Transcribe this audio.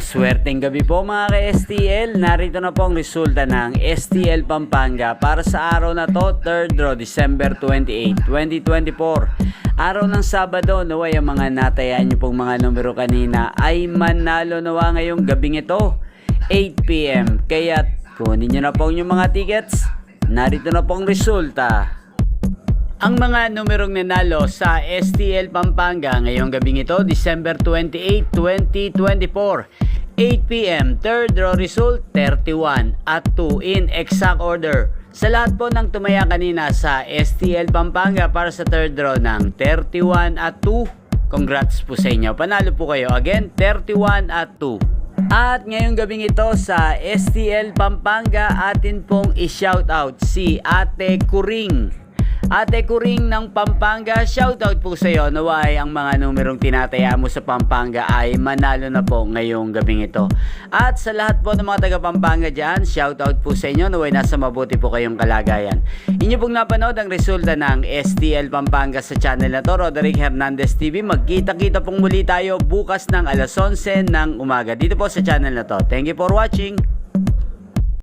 Maswerteng gabi po mga ka-STL. Narito na po ang resulta ng STL Pampanga para sa araw na to, 3rd draw, December 28, 2024. Araw ng Sabado, naway ang mga natayaan nyo pong mga numero kanina ay manalo nawa ngayong gabing ito, 8 PM. Kaya kunin nyo na po yung mga tickets. Narito na po ang resulta. Ang mga numerong nanalo sa STL Pampanga ngayong gabing ito, December 28, 2024. 8 PM, third draw result, 31 at 2 in exact order. Sa lahat po ng tumaya kanina sa STL Pampanga para sa third draw ng 31 at 2, congrats po sa inyo. Panalo po kayo. Again, 31 at 2. At ngayong gabing ito sa STL Pampanga, atin pong i-shoutout si Ate Kuring. Ate Kuring ng Pampanga, shoutout po sa iyo. Naway ang mga numerong tinataya mo sa Pampanga ay manalo na po ngayong gabing ito. At sa lahat po ng mga taga Pampanga dyan, shoutout po sa inyo. Naway nasa mabuti po kayong kalagayan. Inyo pong napanood ang resulta ng STL Pampanga sa channel na to, Roderick Hernandez TV. Magkita-kita pong muli tayo bukas ng alas 11 ng umaga dito po sa channel na to. Thank you for watching.